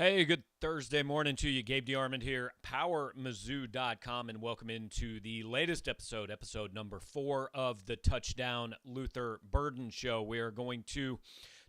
Hey, good Thursday morning to you. Gabe DeArmond here, PowerMizzou.com, and welcome into the latest episode number 4 of the Touchdown Luther Burden Show. We are going to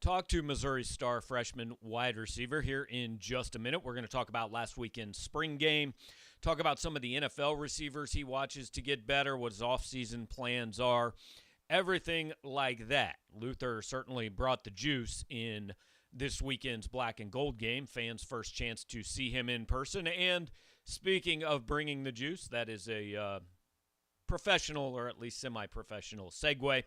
talk to Missouri star freshman wide receiver here in just a minute. We're going to talk about last weekend's spring game, talk about some of the NFL receivers he watches to get better, what his offseason plans are, everything like that. Luther certainly brought the juice in this weekend's black and gold game, fans' first chance to see him in person. And speaking of bringing the juice, that is a professional or at least semi-professional segue.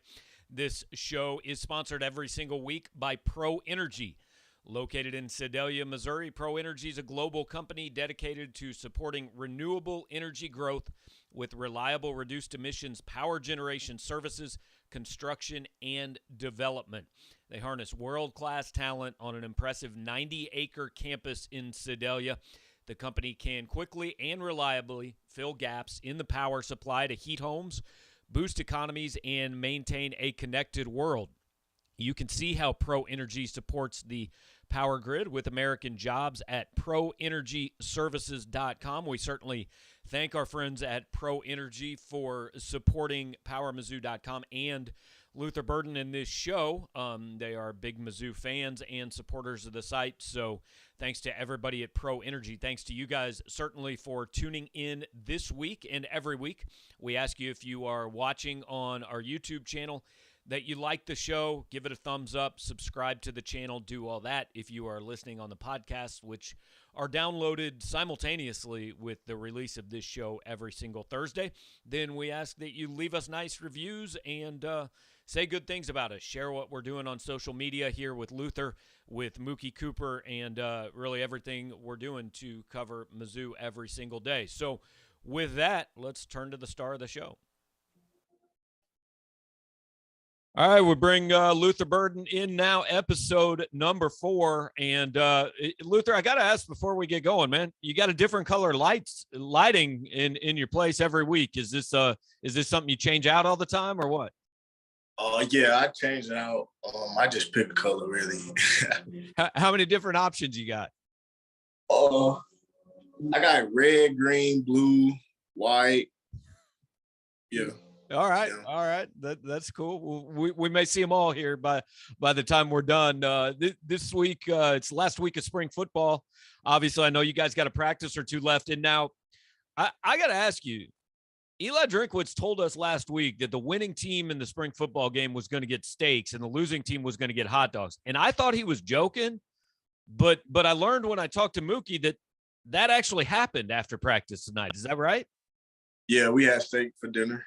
This show is sponsored every single week by Pro Energy. Located in Sedalia, Missouri, Pro Energy is a global company dedicated to supporting renewable energy growth with reliable reduced emissions power generation services, construction, and development. They harness world-class talent on an impressive 90-acre campus in Sedalia. The company can quickly and reliably fill gaps in the power supply to heat homes, boost economies, and maintain a connected world. You can see how Pro Energy supports the power grid with American jobs at proenergyservices.com. We certainly thank our friends at Pro Energy for supporting PowerMizzou.com and Luther Burden in this show. They are big Mizzou fans and supporters of the site, so thanks to everybody at Pro Energy. Thanks to you guys certainly for tuning in this week and every week. We ask you, if you are watching on our YouTube channel, that you like the show, give it a thumbs up, subscribe to the channel, do all that. If you are listening on the podcast, which are downloaded simultaneously with the release of this show every single Thursday, then we ask that you leave us nice reviews and say good things about us. Share what we're doing on social media here with Luther, with Mookie Cooper, and really everything we're doing to cover Mizzou every single day. So with that, let's turn to the star of the show. All right, we bring Luther Burden in now, episode number 4. And Luther, I got to ask before we get going, man, you got a different color lighting in your place every week. Is this something you change out all the time or what? Yeah, I change it out. I just pick a color really. How many different options you got? I got red, green, blue, white. Yeah. All right. That's cool. We may see them all here by the time we're done. This week, it's last week of spring football. Obviously, I know you guys got a practice or two left. And now I got to ask you, Eli Drinkwitz told us last week that the winning team in the spring football game was going to get steaks and the losing team was going to get hot dogs. And I thought he was joking, but I learned when I talked to Mookie that actually happened after practice tonight. Is that right? Yeah, we had steak for dinner.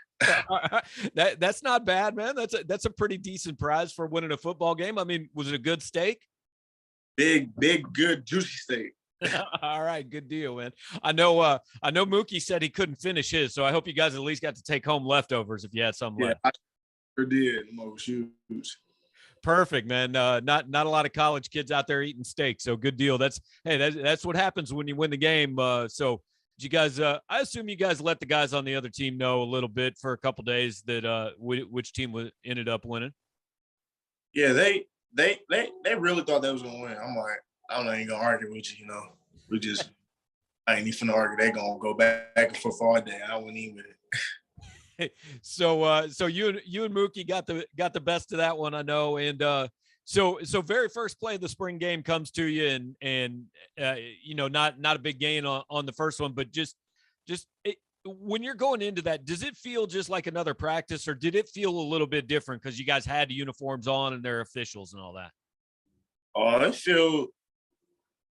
That's not bad, man. That's a pretty decent prize for winning a football game. I mean, was it a good steak? Big, good, juicy steak. All right, good deal, man. I know Mookie said he couldn't finish his, so I hope you guys at least got to take home leftovers if you had some left. I sure did. Most huge. Perfect, man. Not a lot of college kids out there eating steak, so good deal. That's what happens when you win the game. So you guys, I assume you guys let the guys on the other team know a little bit for a couple days that which team ended up winning. Yeah, they really thought they was gonna win. I'm like, I don't know, ain't gonna argue with you, I ain't even gonna argue. They gonna go back and forth all day. I wouldn't even with it. So you and Mookie got the best of that one, I know, and So very first play of the spring game comes to you, and not a big gain on the first one, but just when you're going into that, does it feel just like another practice, or did it feel a little bit different because you guys had uniforms on and they're officials and all that?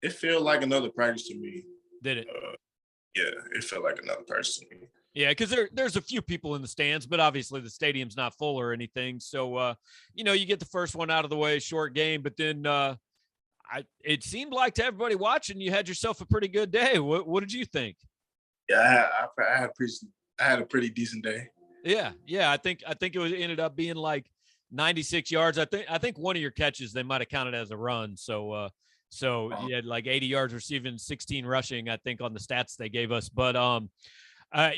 It felt like another practice to me. Did it? Yeah, it felt like another practice to me. Yeah, because there's a few people in the stands, but obviously the stadium's not full or anything. So, you get the first one out of the way, short game. But then it seemed like to everybody watching, you had yourself a pretty good day. What did you think? Yeah, I had a pretty decent day. Yeah. I think it ended up being like 96 yards. I think one of your catches they might have counted as a run. So you had like 80 yards receiving, 16 rushing, I think, on the stats they gave us. But I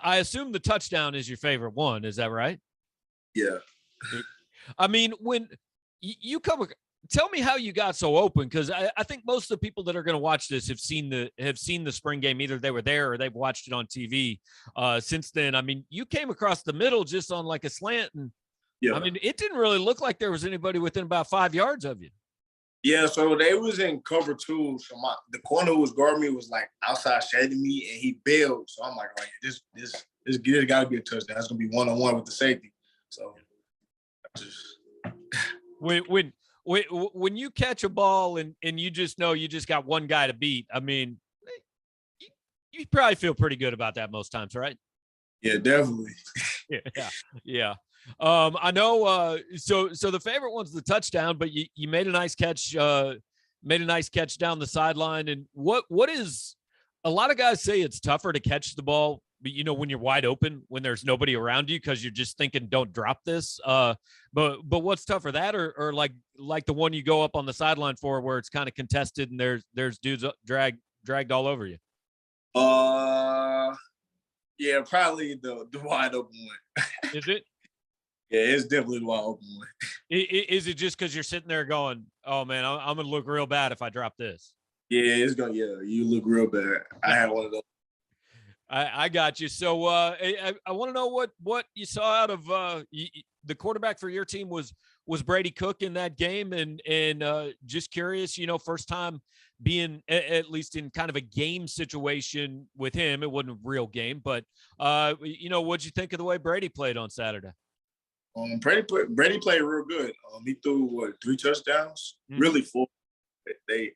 assume the touchdown is your favorite one. Is that right? Yeah. I mean, when you come tell me how you got so open, because I think most of the people that are going to watch this have seen the spring game. Either they were there or they've watched it on TV since then. I mean, you came across the middle just on like a slant, and Yeah. I mean, it didn't really look like there was anybody within about 5 yards of you. Yeah, so they was in cover 2. So the corner who was guarding me was like outside shading me, and he bailed. So I'm like, oh, yeah, this got to be a touchdown. It's gonna be 1-on-1 with the safety. So just when you catch a ball and you just know you just got one guy to beat, I mean, you probably feel pretty good about that most times, right? Yeah, definitely. Yeah. I know. So the favorite one's the touchdown, but you made a nice catch. Made a nice catch down the sideline. And what is, a lot of guys say it's tougher to catch the ball, but when you're wide open, when there's nobody around you, because you're just thinking, don't drop this. But what's tougher, that or like the one you go up on the sideline for, where it's kind of contested and there's dudes dragged all over you? Yeah, probably the wide open one. Is it? Yeah, it's definitely the wide open one. Is it just because you're sitting there going, oh man, I'm gonna look real bad if I drop this? Yeah, you look real bad. I had one of those. I got you. So I want to know what you saw out of the quarterback for your team was Brady Cook in that game, and just curious, first time being at least in kind of a game situation with him. It wasn't a real game, but what'd you think of the way Brady played on Saturday? Brady played real good. He threw 3 touchdowns, really full. They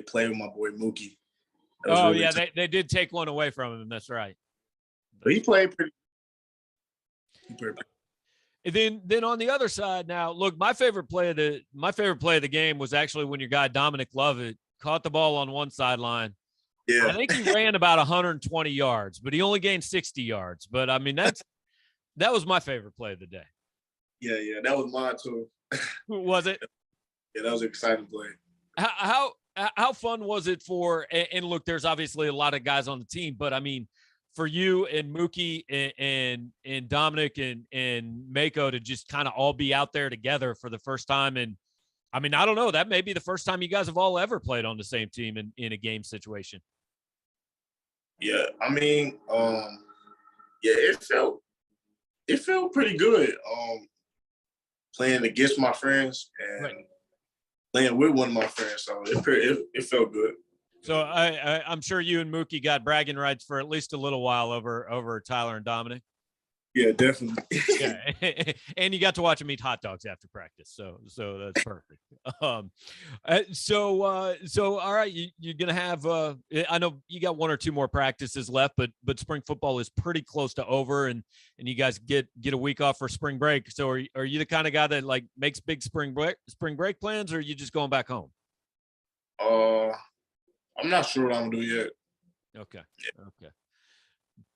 played with my boy Mookie. Oh really, yeah, they did take one away from him. That's right. But he played pretty. And then on the other side, now look, my favorite play of the game was actually when your guy Dominic Lovett caught the ball on one sideline. Yeah, I think he ran about 120 yards, but he only gained 60 yards. But I mean, that was my favorite play of the day. Yeah, that was mine too. Was it? Yeah, that was an exciting play. How fun was it for? And look, there's obviously a lot of guys on the team, but I mean, for you and Mookie and Dominic and Mako to just kind of all be out there together for the first time. And I mean, I don't know, that may be the first time you guys have all ever played on the same team in a game situation. Yeah, I mean, it felt pretty good. Playing against my friends and right. Playing with one of my friends, so it felt good. So I'm sure you and Mookie got bragging rights for at least a little while over Tyler and Dominic. Yeah, definitely. Yeah, and you got to watch them eat hot dogs after practice, so that's perfect. So all right, you're gonna have. I know you got 1 or 2 more practices left, but spring football is pretty close to over, and you guys get a week off for spring break. So are you the kind of guy that like makes big spring break plans, or are you just going back home? I'm not sure what I'm gonna do yet. Okay. Yeah. Okay.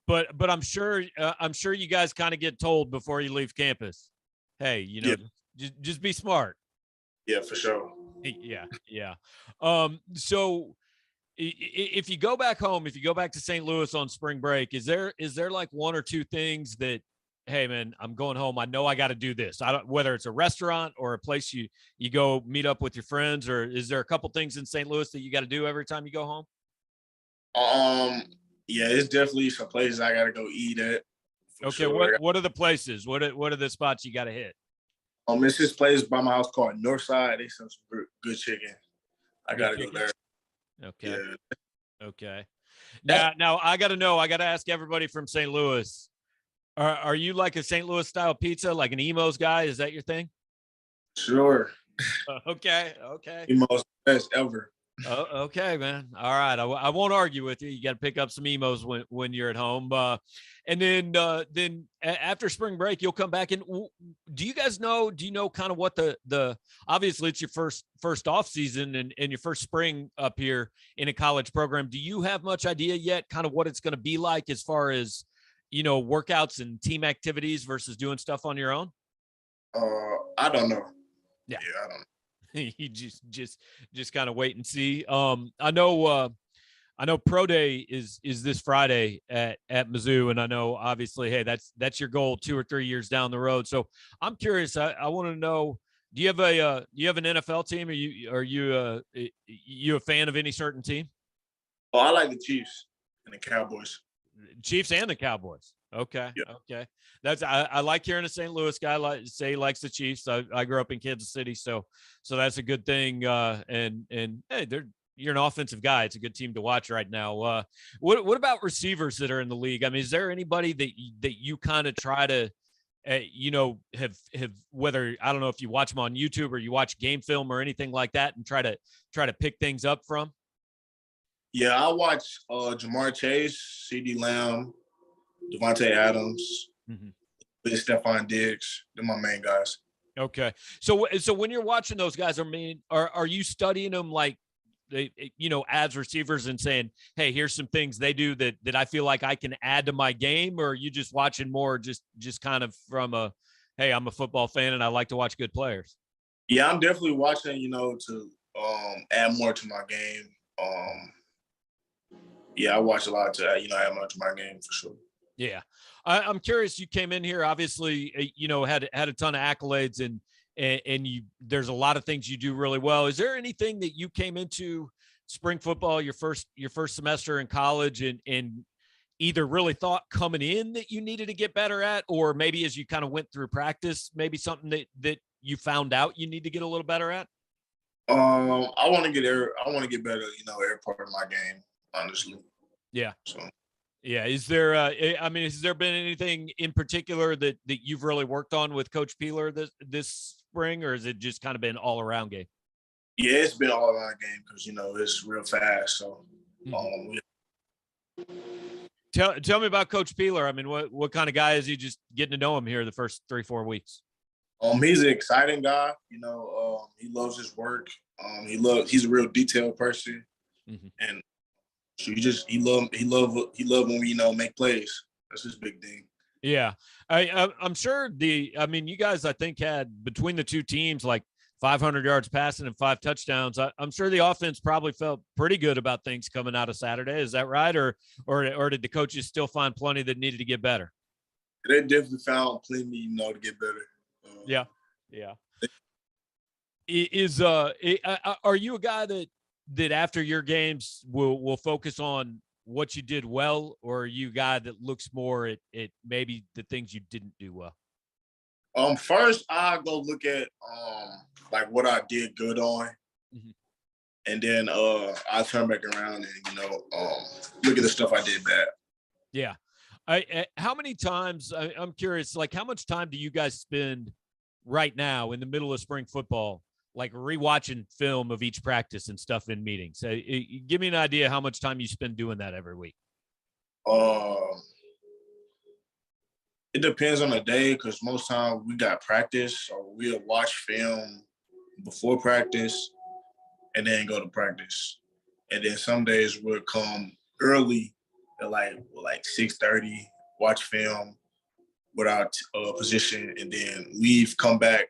But I'm sure you guys kind of get told before you leave campus, hey, just be smart. Yeah, for sure. Yeah. So if you go back home, if you go back to St. Louis on spring break, is there like 1 or 2 things that, hey man, I'm going home, I know I got to do this. I don't, whether it's a restaurant or a place you go meet up with your friends, or is there a couple things in St. Louis that you got to do every time you go home? Yeah, it's definitely some places I gotta go eat at. Okay, sure. What are the places? What are the spots you gotta hit? It's this place by my house called Northside. They sell some good chicken. I gotta go there. Okay. Yeah. Okay. Now I gotta know. I gotta ask everybody from St. Louis. Are you like a St. Louis style pizza, like an Imo's guy? Is that your thing? Sure. Okay. Imo's best ever. Oh, okay, man. All right. I won't argue with you. You got to pick up some emos when you're at home. And then after spring break, you'll come back. And do you know kind of what the obviously it's your first off season and your first spring up here in a college program. Do you have much idea yet kind of what it's going to be like as far as, workouts and team activities versus doing stuff on your own? I don't know. Yeah, I don't know. You just kind of wait and see. I know Pro Day is this Friday at Mizzou, and I know obviously, hey, that's your goal 2 or 3 years down the road. So I'm curious. I want to know, you have an NFL team? Are you a fan of any certain team? Oh, I like the Chiefs and the Cowboys. Chiefs and the Cowboys. Okay. Yeah. Okay. I like hearing a St. Louis guy say he likes the Chiefs. I grew up in Kansas City, so that's a good thing. And hey, you're an offensive guy. It's a good team to watch right now. What about receivers that are in the league? I mean, is there anybody that you kind of try to have whether, I don't know if you watch them on YouTube or you watch game film or anything like that and try to pick things up from? Yeah, I watch Jamar Chase, CD Lamb, Devontae Adams, with Stephon Diggs. They're my main guys. Okay. So when you're watching those guys, I mean, are you studying them like as receivers and saying, hey, here's some things they do that I feel like I can add to my game? Or are you just watching more just kind of from hey, I'm a football fan and I like to watch good players? Yeah, I'm definitely watching, to add more to my game. Yeah, I watch a lot to, add more to my game for sure. Yeah. I'm curious, you came in here, obviously, had a ton of accolades and there's a lot of things you do really well. Is there anything that you came into spring football, your first semester in college and either really thought coming in that you needed to get better at, or maybe as you kind of went through practice, maybe something that you found out you need to get a little better at? I want to get better, every part of my game, honestly. Yeah. So. Yeah. Is there, has there been anything in particular that you've really worked on with Coach Peeler this spring, or has it just kind of been all around game? Yeah, it's been all around game because, it's real fast. So, Tell me about Coach Peeler. I mean, what kind of guy is he? Just getting to know him here the first 3-4 weeks. He's an exciting guy. He loves his work. He's a real detailed person, and so he love when we make plays. That's his big thing. Yeah, I'm sure you guys, I think, had between the two teams like 500 yards passing and 5 touchdowns. I'm sure the offense probably felt pretty good about things coming out of Saturday. Is that right? Or did the coaches still find plenty that needed to get better? They definitely found plenty, to get better. Yeah. Are you a guy that after your games will focus on what you did well, or are you a guy that looks more at maybe the things you didn't do well? First I go look at like what I did good on, and then I turn back around and look at the stuff I did bad. Yeah. How many times, I'm curious, like how much time do you guys spend right now in the middle of spring football, like rewatching film of each practice and stuff in meetings? Give me an idea how much time you spend doing that every week. It depends on the day because most times we got practice, or we'll watch film before practice and then go to practice. And then some days we'll come early at like 6:30, watch film with our position, and then leave, come back,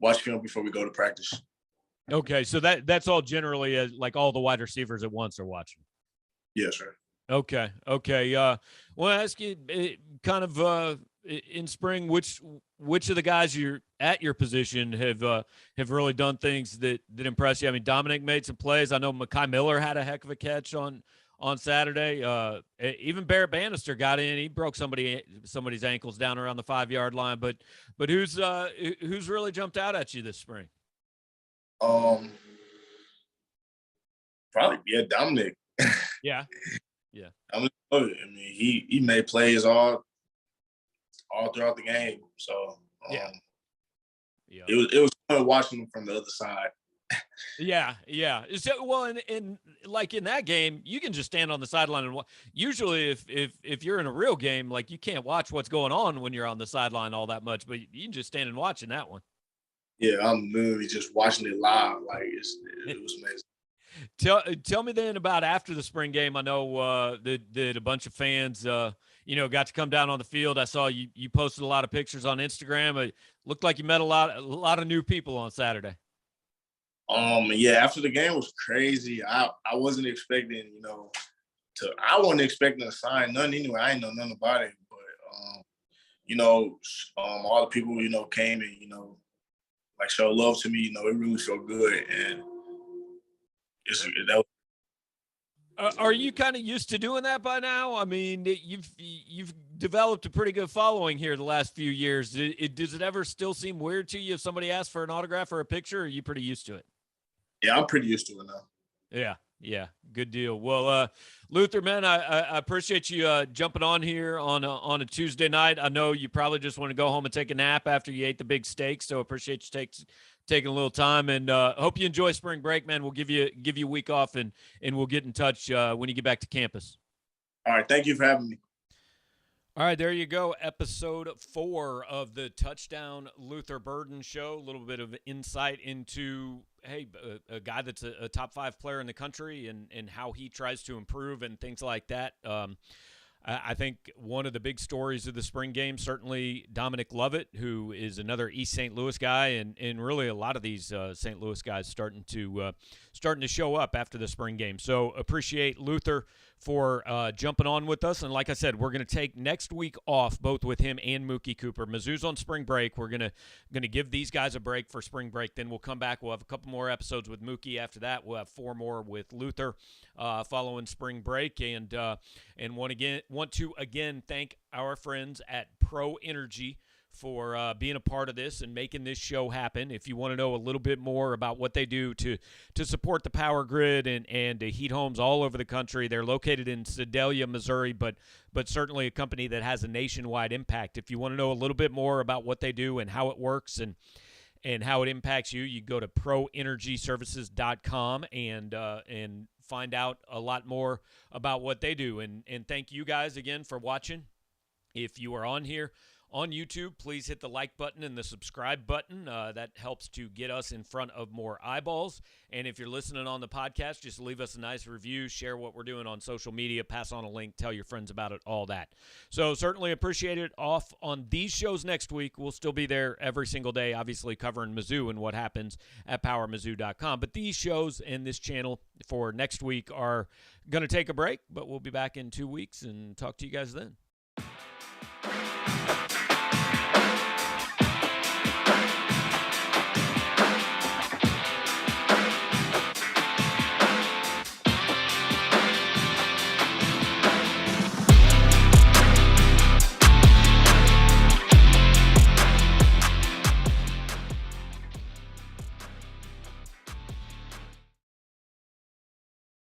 watch film before we go to practice. Okay, so that's all generally like all the wide receivers at once are watching. Yes, sir. Okay. Well, I ask you kind of in spring, which of the guys you're at your position have really done things that impress you? I mean, Dominic made some plays. I know Mekhi Miller had a heck of a catch on Saturday. Even Barrett Bannister got in. He broke somebody's ankles down around the 5-yard line. But who's really jumped out at you this spring? Probably Dominic. Yeah. I mean, he made plays all throughout the game. So it was fun watching him from the other side. Yeah. So, well, and like in that game, you can just stand on the sideline and usually if you're in a real game, like you can't watch what's going on when you're on the sideline all that much, but you can just stand and watch in that one. Yeah, I'm literally just watching it live. Like it was amazing. Tell me then about after the spring game. I know that a bunch of fans, got to come down on the field. I saw you posted a lot of pictures on Instagram. It looked like you met a lot of new people on Saturday. Yeah, after the game was crazy. I wasn't expecting, I wasn't expecting to sign nothing anyway. I didn't know nothing about it. But all the people, came and, like show love to me. You know, it really felt good, and that. Are you kind of used to doing that by now? I mean, you've developed a pretty good following here the last few years. Does it ever still seem weird to you if somebody asks for an autograph or a picture? Or are you pretty used to it? Yeah, I'm pretty used to it now. Yeah, good deal. Well, Luther, man, I appreciate you jumping on here on a Tuesday night. I know you probably just want to go home and take a nap after you ate the big steak, so appreciate you taking a little time, and hope you enjoy spring break, man. We'll give you a week off, and we'll get in touch when you get back to campus. All right, thank you for having me. All right, there you go. Episode 4 of the Touchdown Luther Burden Show. A little bit of insight into, a guy that's a top 5 player in the country and how he tries to improve and things like that. I think one of the big stories of the spring game, certainly Dominic Lovett, who is another East St. Louis guy, and really a lot of these St. Louis guys starting to show up after the spring game. So appreciate Luther for jumping on with us. And like I said, we're going to take next week off, both with him and Mookie Cooper. Mizzou's on spring break. We're going to give these guys a break for spring break. Then we'll come back. We'll have a couple more episodes with Mookie. After that, we'll have 4 more with Luther following spring break. And want to again thank our friends at Pro Energy for being a part of this and making this show happen. If you want to know a little bit more about what they do to support the power grid and to heat homes all over the country, they're located in Sedalia, Missouri, but certainly a company that has a nationwide impact. If you want to know a little bit more about what they do and how it works and how it impacts you, you go to proenergyservices.com and find out a lot more about what they do. And thank you guys again for watching. If you are on here on YouTube, please hit the like button and the subscribe button. That helps to get us in front of more eyeballs. And if you're listening on the podcast, just leave us a nice review, share what we're doing on social media, pass on a link, tell your friends about it, all that. So certainly appreciate it. Off on these shows next week. We'll still be there every single day, obviously covering Mizzou and what happens at PowerMizzou.com. But these shows and this channel for next week are going to take a break, but we'll be back in 2 weeks and talk to you guys then.